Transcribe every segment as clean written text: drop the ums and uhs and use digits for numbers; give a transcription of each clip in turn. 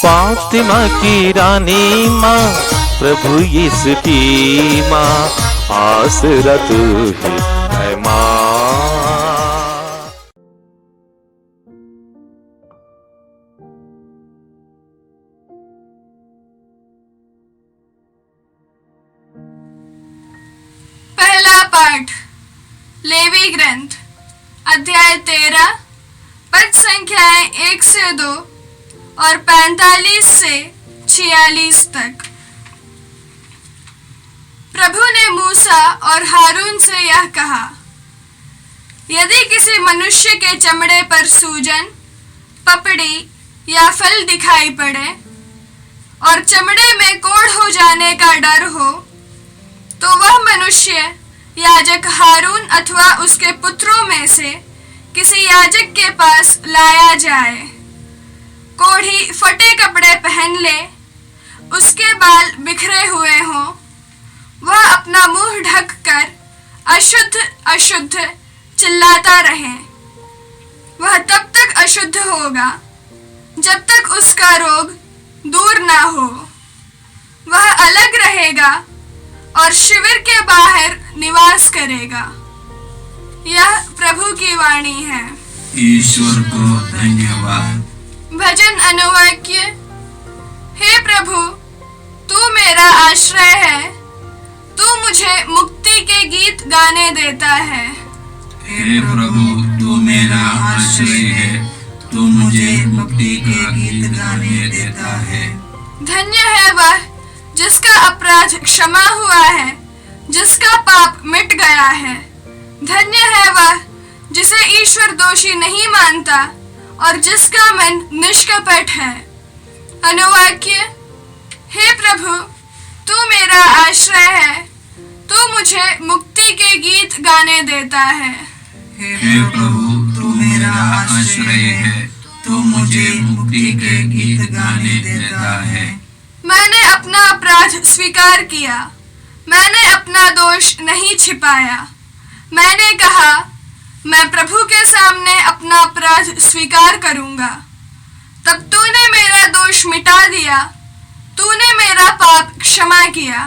फातिमा की रानी माँ, प्रभु यीशु की माँ, आसरा तू ही है माँ। पहला पाठ लेवी ग्रंथ अध्याय 13 पद संख्याएं 1 से 2 और 45 से 46 तक। प्रभु ने मूसा और हारून से यह कहा, यदि किसी मनुष्य के चमड़े पर सूजन, पपड़ी या फल दिखाई पड़े और चमड़े में कोढ़ हो जाने का डर हो, तो वह मनुष्य याजक हारून अथवा उसके पुत्रों में से किसी याजक के पास लाया जाए। कोढ़ी फटे कपड़े पहन ले, उसके बाल बिखरे हुए हों, वह अपना मुंह ढक कर अशुद्ध अशुद्ध चिल्लाता रहे। वह तब तक अशुद्ध होगा जब तक उसका रोग दूर ना हो। वह अलग रहेगा और शिविर के बाहर निवास करेगा। यह प्रभु की वाणी है। ईश्वर को धन्यवाद। भजन अनुवाक्य। हे प्रभु, तू मेरा आश्रय है, तू मुझे मुक्ति के गीत गाने देता है। हे प्रभु, तू मेरा आश्रय है, तू मुझे मुक्ति के गीत गाने देता है। धन्य है वह जिसका अपराध क्षमा हुआ है, जिसका पाप मिट गया है। धन्य है वह जिसे ईश्वर दोषी नहीं मानता और जिसका मन निष्कपट है। अनुवाक्य। हे प्रभु, तू मेरा आश्रय है, तू मुझे मुक्ति के गीत गाने देता है। हे प्रभु, तू मेरा आश्रय है, तू मुझे मुक्ति के गीत गाने देता है। मैंने अपना अपराध स्वीकार किया, मैंने अपना दोष नहीं छिपाया। मैंने कहा, मैं प्रभु के सामने अपना अपराध स्वीकार करूंगा। तब तूने मेरा दोष मिटा दिया, तूने मेरा पाप क्षमा किया।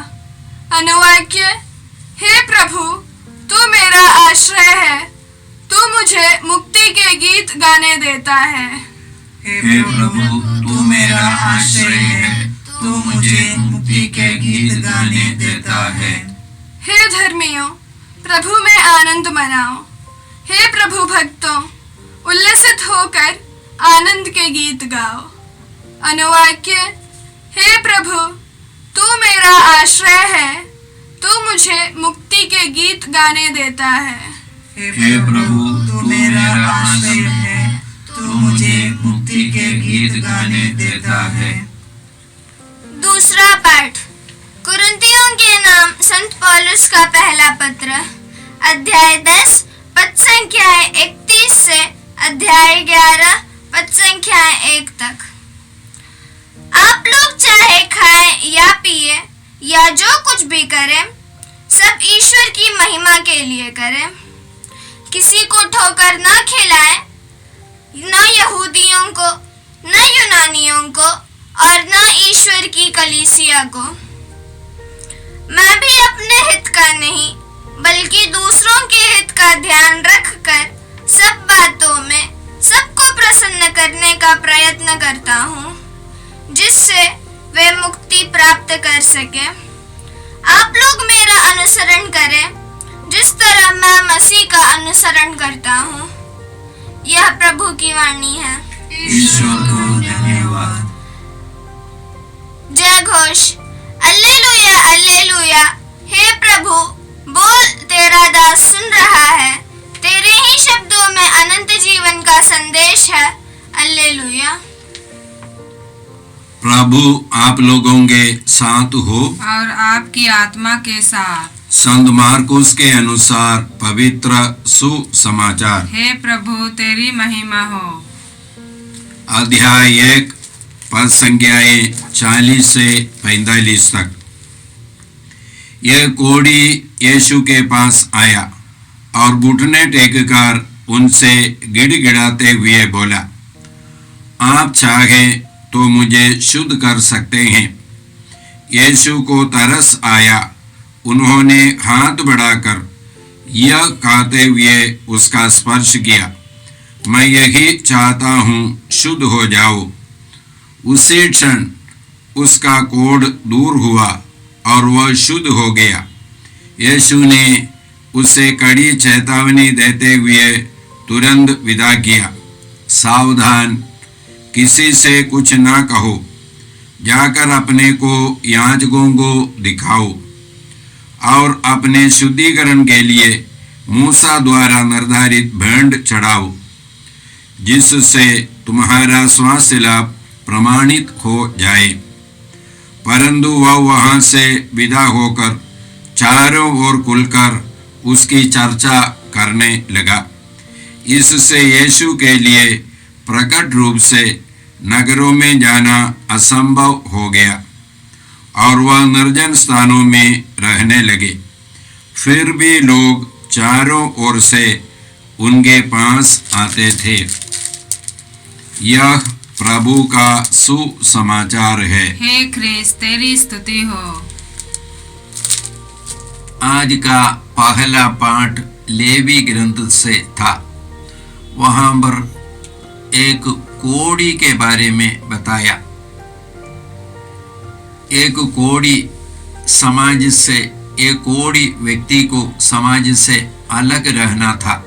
अनुवाक्य। हे प्रभु, तू मेरा आश्रय है, तू मुझे मुक्ति के गीत गाने देता है। हे प्रभु, तू मेरा आश्रय है, तू मुझे मुक्ति के गीत गाने देता है। हे धर्मियों, प्रभु में आनंद मनाओ। हे प्रभु भक्तों, उल्लसित होकर आनंद के गीत गाओ। अनुवाक्य। हे प्रभु, तू मेरा आश्रय है, तू मुझे मुक्ति के गीत गाने देता है। हे प्रभु, तू मेरा आश्रय है, तू मुझे मुक्ति के गीत गाने देता है। दूसरा पाठ कुरिन्थियों के नाम संत पौलुस का पहला पत्र अध्याय 10 पद संख्याएं 31 से अध्याय 11 पद संख्याएं 1 तक। आप लोग चाहे खाएं या पिए या जो कुछ भी करें, सब ईश्वर की महिमा के लिए करें। किसी को ठोकर न खिलाएं, न यहूदियों को, न यूनानियों को और न ईश्वर की कलीसिया को। मैं भी अपने हित का नहीं बल्कि दूसरों के हित का ध्यान रखकर सब बातों में सबको प्रसन्न करने का प्रयत्न करता हूँ, जिससे वे मुक्ति प्राप्त कर सके। आप लोग मेरा अनुसरण करें जिस तरह मैं मसीह का अनुसरण करता हूँ। यह प्रभु की वाणी है। ईश्वर को धन्यवाद। जय घोष। Alleluia alleluia. हे प्रभु, बोल, तेरा दास सुन रहा है। तेरे ही शब्दों में अनंत जीवन का संदेश है। अल्लेलुया। प्रभु आप लोगों के साथ हो और आपकी आत्मा के साथ। संत मार्कुस के अनुसार पवित्र सुसमाचार। हे प्रभु, तेरी महिमा हो। अध्याय 1 पद संख्याएं 40 से 45 तक। यह कोढ़ी यीशु के पास आया और घुटने टेककर उनसे गिड़गिड़ाते हुए बोला, आप चाहे तो मुझे शुद्ध कर सकते हैं। यीशु को तरस आया। उन्होंने हाथ बढ़ाकर यह कहते हुए उसका स्पर्श किया, मैं यही चाहता हूँ, शुद्ध हो जाओ। उसी क्षण उसका कोढ़ दूर हुआ और वह शुद्ध हो गया। यीशु ने उसे कड़ी चेतावनी देते हुए तुरंत विदा किया, सावधान, किसी से कुछ ना कहो, जाकर अपने को याजकों को दिखाओ और अपने शुद्धिकरण के लिए मूसा द्वारा निर्धारित भेंट चढ़ाओ, जिससे तुम्हारा स्वास्थ्य लाभ प्रमाणित हो जाए। परंतु वह वहां से विदा होकर चारों ओर खुलकर उसकी चर्चा करने लगा। इससे यीशु के लिए प्रकट रूप से नगरों में जाना असंभव हो गया और वह निर्जन स्थानों में रहने लगे। फिर भी लोग चारों ओर से उनके पास आते थे। यह प्रभु का सुसमाचार है। हे ख्रीस्त, तेरी स्तुति हो। आज का पहला पाठ लेवी ग्रंथ से था। वहां पर एक कोढ़ी के बारे में बताया। एक कोढ़ी समाज से, एक कोढ़ी व्यक्ति को समाज से अलग रहना था।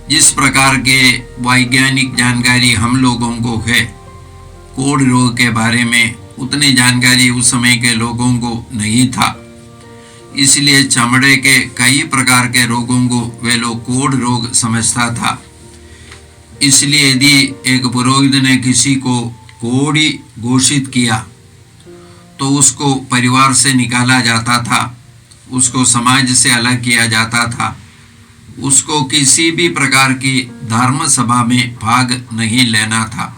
जिस प्रकार के वैज्ञानिक जानकारी हम लोगों को है कोढ़ रोग के बारे में, उतनी जानकारी उस समय के लोगों को नहीं था। इसलिए चमड़े के कई प्रकार के रोगों को वे लोग कोढ़ रोग समझता था। इसलिए यदि एक पुरोहित ने किसी को कोढ़ी घोषित किया तो उसको परिवार से निकाला जाता था, उसको समाज से अलग किया जाता था, उसको किसी भी प्रकार की धर्म सभा में भाग नहीं लेना था।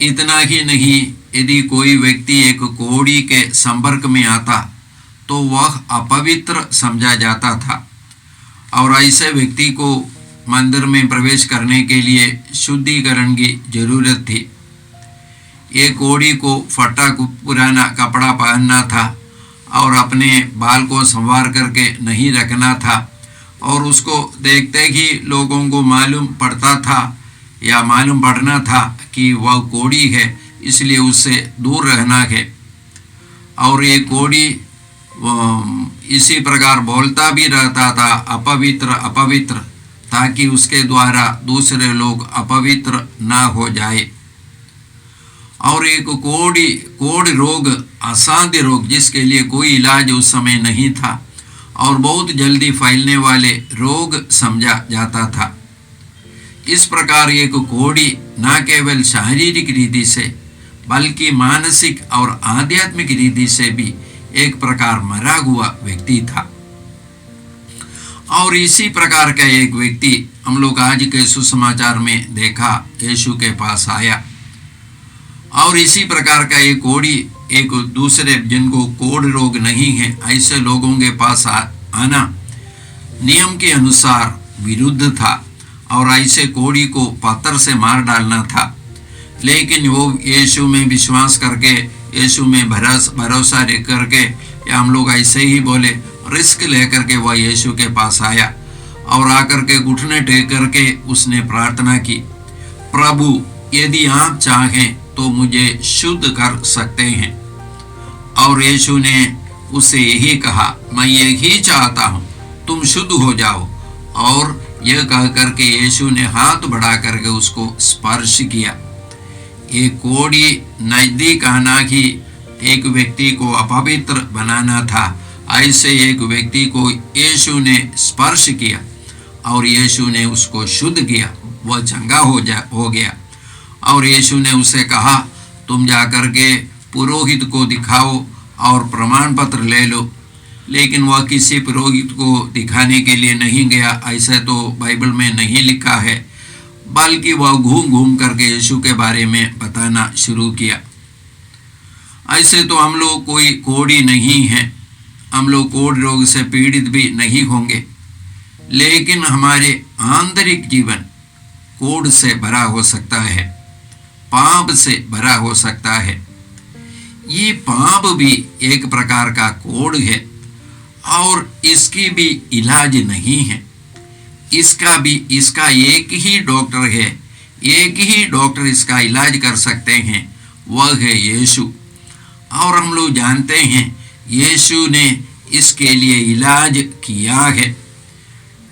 इतना ही नहीं, यदि कोई व्यक्ति एक कोढ़ी के संपर्क में आता तो वह अपवित्र समझा जाता था और ऐसे व्यक्ति को मंदिर में प्रवेश करने के लिए शुद्धिकरण की जरूरत थी। ये कोढ़ी को फटा पुराना कपड़ा पहनना था और अपने बाल को संवार करके नहीं रखना था और उसको देखते ही लोगों को मालूम पड़ता था या मालूम पड़ना था कि वह कोढ़ी है, इसलिए उससे दूर रहना है। और ये कोढ़ी इसी प्रकार बोलता भी रहता था, अपवित्र अपवित्र, ताकि उसके द्वारा दूसरे लोग अपवित्र ना हो जाए। और एक कोढ़ रोग असाध्य रोग, जिसके लिए कोई इलाज उस समय नहीं था और बहुत जल्दी फैलने वाले रोग समझा जाता था। इस प्रकार एक कोढ़ी न केवल शारीरिक रीति से बल्कि मानसिक और आध्यात्मिक रीति से भी एक प्रकार मरा हुआ व्यक्ति था। और इसी प्रकार का एक व्यक्ति हम लोग आज के सुसमाचार में देखा, यीशु के पास आया और इसी प्रकार का एक कोढ़ी, एक दूसरे जिनको कोढ़ रोग नहीं है ऐसे लोगों के पास आना नियम के अनुसार विरुद्ध था और ऐसे कोढ़ी को पत्थर से मार डालना था। लेकिन वो यीशु में विश्वास करके, यीशु में भरोसा रख करके, या हम लोग ऐसे ही बोले रिस्क लेकर के वह यीशु के पास आया और आकर के घुटने टेक करके उसने प्रार्थना की, प्रभु यदि आप चाहें तो मुझे शुद्ध कर सकते हैं। और यीशु ने उससे यही कहा, मैं यही चाहता हूँ, तुम शुद्ध हो जाओ। और यह कह करके यीशु ने हाथ बढ़ा करके उसको स्पर्श किया। ये कोढ़ी नजदीक आना ही एक व्यक्ति को अपवित्र बनाना था। ऐसे एक व्यक्ति को यीशु ने स्पर्श किया और यीशु ने उसको शुद्ध किया, वह चंगा हो गया। और यीशु ने उसे कहा, तुम जाकर के पुरोहित को दिखाओ और प्रमाण पत्र ले लो। लेकिन वह किसी पुरोहित को दिखाने के लिए नहीं गया, ऐसा तो बाइबल में नहीं लिखा है, बल्कि वह घूम घूम करके यीशु के बारे में बताना शुरू किया। ऐसे तो हम लोग कोई कोढ़ी नहीं है, हम लोग कोढ़ रोग से पीड़ित भी नहीं होंगे, लेकिन हमारे आंतरिक जीवन कोढ़ से भरा हो सकता है। पाप से भरा हो सकता है। ये पाप भी एक प्रकार का कोड़ है और इसकी भी इलाज नहीं है। इसका एक ही डॉक्टर है, एक ही डॉक्टर इसका इलाज कर सकते हैं, वह है यीशु। और हम लोग जानते हैं यीशु ने इसके लिए इलाज किया है।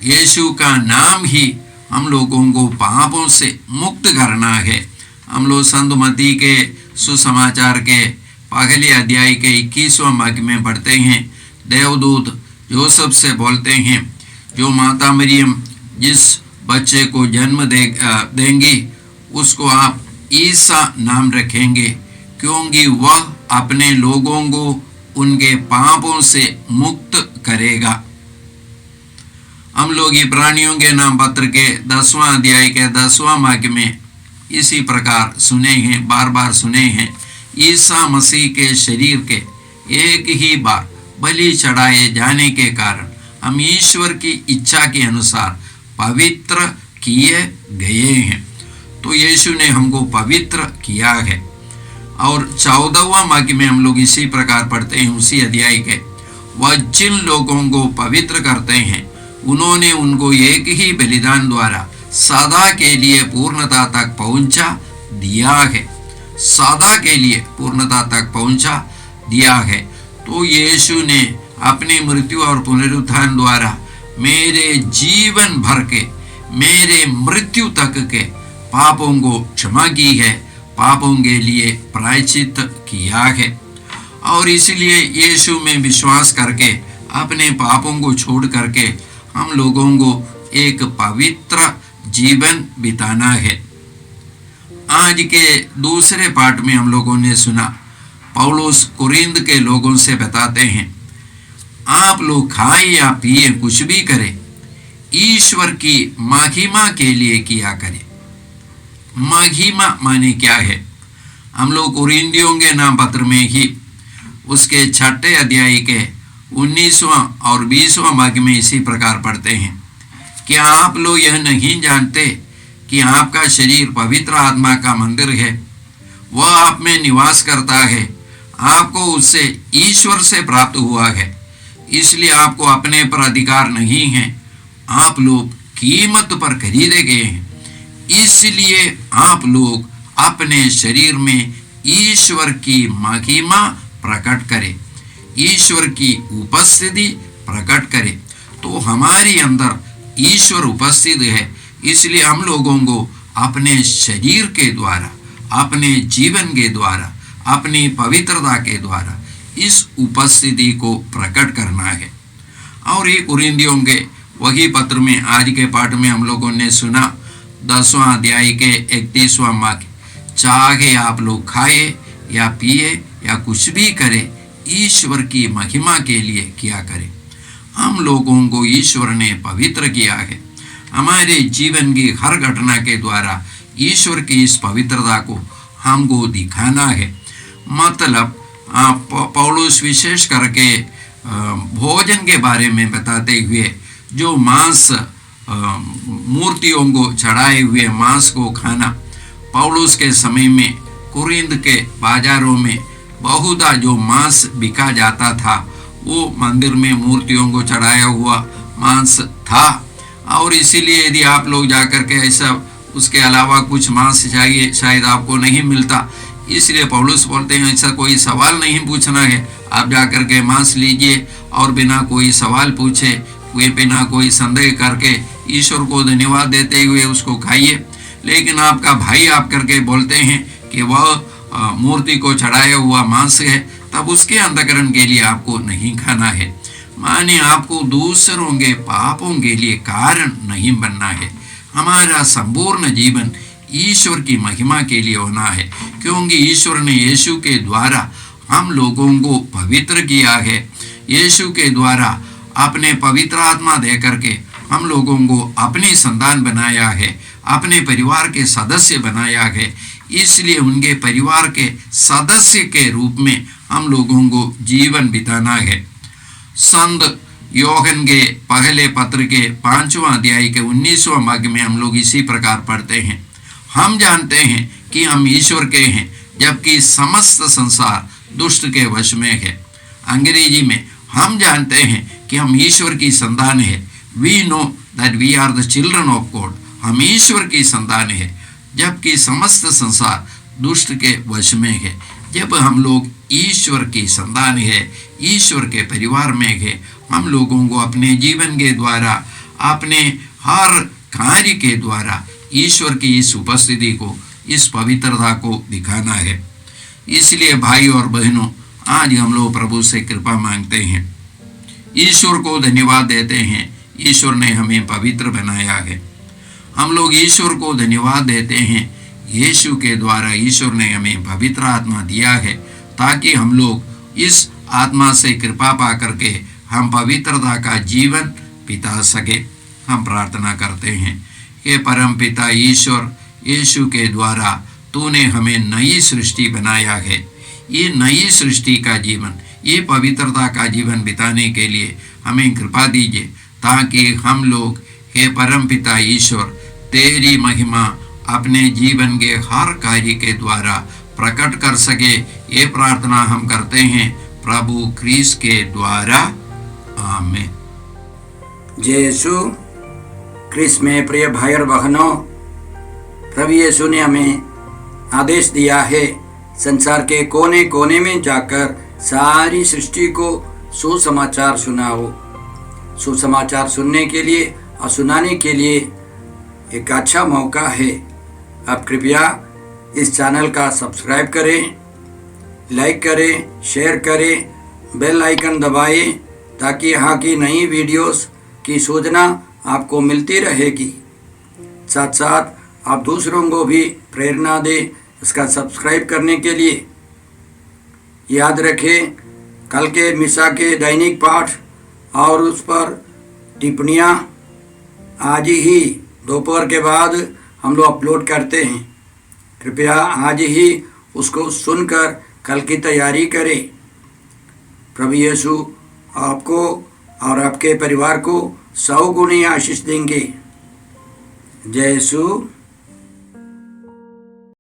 यीशु का नाम ही हम लोगों को पापों से मुक्त करना है। हम लोग संत मत्ती के सुसमाचार के पहले अध्याय के 21वां वाक्य में पढ़ते हैं, देवदूत योसेफ से बोलते हैं, जो माता मरियम जिस बच्चे को जन्म देंगी उसको आप ईसा नाम रखेंगे, क्योंकि वह अपने लोगों को उनके पापों से मुक्त करेगा। हम लोग इब्रानियों के नाम पत्र के 10वां अध्याय के 10वां वाक्य में इसी प्रकार सुने हैं, बार बार सुने हैं, ईसा मसीह के शरीर के एक ही बार बलि चढ़ाए जाने के कारण हम ईश्वर की इच्छा के अनुसार पवित्र किए गए हैं। तो यीशु ने हमको पवित्र किया है। और 14वां वाक्य में हम लोग इसी प्रकार पढ़ते हैं, उसी अध्याय के, वह जिन लोगों को पवित्र करते हैं उन्होंने उनको एक ही बलिदान द्वारा सदा के लिए पूर्णता तक पहुंचा दिया है, सदा के लिए पूर्णता तक पहुंचा दिया है। तो यीशु ने अपनी मृत्यु और पुनरुत्थान द्वारा मेरे जीवन भर के, मेरे मृत्यु तक के पापों को क्षमा की है, पापों के लिए प्रायश्चित किया है। और इसलिए यीशु में विश्वास करके अपने पापों को छोड़ करके हम लोगों को एक पवित्र जीवन बिताना है। आज के दूसरे पाठ में हम लोगों ने सुना, पौलुस कुरिन्थ के लोगों से बताते हैं, आप लोग खाए या पिए कुछ भी करें, ईश्वर की महिमा के लिए किया करें। महिमा माने क्या है? हम लोग कुरिन्थियों के नाम पत्र में ही उसके 6 अध्याय के 19वां और 20वां वाक्य में इसी प्रकार पढ़ते हैं, क्या आप लोग यह नहीं जानते कि आपका शरीर पवित्र आत्मा का मंदिर है, वह आप में निवास करता है, आपको उससे ईश्वर से प्राप्त हुआ है, इसलिए आपको अपने पर अधिकार नहीं है, आप लोग कीमत पर खरीदे गए हैं, इसलिए आप लोग अपने शरीर में ईश्वर की महिमा प्रकट करें, ईश्वर की उपस्थिति प्रकट करें। तो हमारे अंदर ईश्वर उपस्थित है, इसलिए हम लोगों को अपने शरीर के द्वारा, अपने जीवन के द्वारा, अपनी पवित्रता के द्वारा इस उपस्थिति को प्रकट करना है। और ये कुरिन्थियों के वही पत्र में आज के पाठ में हम लोगों ने सुना 10वां अध्याय के 31वां वाक्य, चाहे आप लोग खाए या पिए या कुछ भी करें, ईश्वर की महिमा के लिए किया करें। हम लोगों को ईश्वर ने पवित्र किया है। हमारे जीवन की हर घटना के द्वारा ईश्वर की इस पवित्रता को हमको दिखाना है। मतलब पौलुस विशेष करके भोजन के बारे में बताते हुए, जो मांस, मूर्तियों को चढ़ाए हुए मांस को खाना, पौलुस के समय में कुरिन्थ के बाजारों में बहुधा जो मांस बिका जाता था वो मंदिर में मूर्तियों को चढ़ाया हुआ मांस था। और इसीलिए यदि आप लोग जाकर के ऐसा उसके अलावा कुछ मांस चाहिए, शायद आपको नहीं मिलता, इसलिए पौलुस बोलते हैं ऐसा कोई सवाल नहीं पूछना है, आप जाकर के मांस लीजिए और बिना कोई सवाल पूछे, बिना कोई संदेह करके ईश्वर को धन्यवाद देते हुए उसको खाइए। लेकिन आपका भाई आप करके बोलते हैं कि वह मूर्ति को चढ़ाया हुआ मांस है, तब उसके अंतःकरण के लिए आपको नहीं खाना है। माने आपको दूसरों के पापों के लिए कारण नहीं बनना है। हमारा संपूर्ण जीवन ईश्वर की महिमा के लिए होना है, क्योंकि ईश्वर ने यीशु के द्वारा हम लोगों को पवित्र किया है। यीशु के द्वारा अपने पवित्र आत्मा दे करके हम लोगों को अपनी संतान बनाया है, अपने परिवार के सदस्य बनाया है। इसलिए उनके परिवार के सदस्य के रूप में हम लोगों को जीवन बिताना है। संत योहन के पहले पत्र के 5वां अध्याय के 19वां वाक्य में हम लोग इसी प्रकार पढ़ते हैं, हम जानते हैं कि हम ईश्वर के हैं, जबकि समस्त संसार दुष्ट के वश में है। अंग्रेजी में हम जानते हैं कि हम ईश्वर की संतान है। We know that we are the children of God. हम ईश्वर की संतान है, जबकि समस्त संसार दुष्ट के वश में है। जब हम लोग ईश्वर की संतान है, ईश्वर के परिवार में है, हम लोगों को अपने जीवन के द्वारा, अपने हर कार्य के द्वारा ईश्वर की इस उपस्थिति को, इस पवित्रता को दिखाना है। इसलिए भाई और बहनों, आज हम लोग प्रभु से कृपा मांगते हैं, ईश्वर को धन्यवाद देते हैं। ईश्वर ने हमें पवित्र बनाया है। हम लोग ईश्वर को धन्यवाद देते हैं, यीशु के द्वारा ईश्वर ने हमें पवित्र आत्मा दिया है, ताकि हम लोग इस आत्मा से कृपा पा करके हम पवित्रता का जीवन बिता सके। हम प्रार्थना करते हैं, हे परम पिता ईश्वर, यीशु के द्वारा तूने हमें नई सृष्टि बनाया है। ये नई सृष्टि का जीवन, ये पवित्रता का जीवन बिताने के लिए हमें कृपा दीजिए, ताकि हम लोग, हे परम पिता ईश्वर, तेरी महिमा अपने जीवन के हर कार्य के द्वारा प्रकट कर सके। ये प्रार्थना हम करते हैं प्रभु क्रिस्त के द्वारा, आमीन। जय यीशु क्रिस्त में प्रिय भाई और बहनों, प्रभु यीशु ने हमें आदेश दिया है संसार के कोने कोने में जाकर सारी सृष्टि को सुसमाचार सुनाओ। सुसमाचार सुनने के लिए और सुनाने के लिए एक अच्छा मौका है। आप कृपया इस चैनल का सब्सक्राइब करें, लाइक करें, शेयर करें, बेल आइकन दबाएं, ताकि यहाँ की नई वीडियोस की सूचना आपको मिलती रहेगी। साथ साथ आप दूसरों को भी प्रेरणा दें इसका सब्सक्राइब करने के लिए। याद रखें, कल के मिसा के दैनिक पाठ और उस पर टिप्पणियाँ आज ही दोपहर के बाद हम लोग अपलोड करते हैं। कृपया आज ही उसको सुनकर कल की तैयारी करें। प्रभु यीशु आपको और आपके परिवार को 100 गुनी आशीष देंगे। जय यीशु।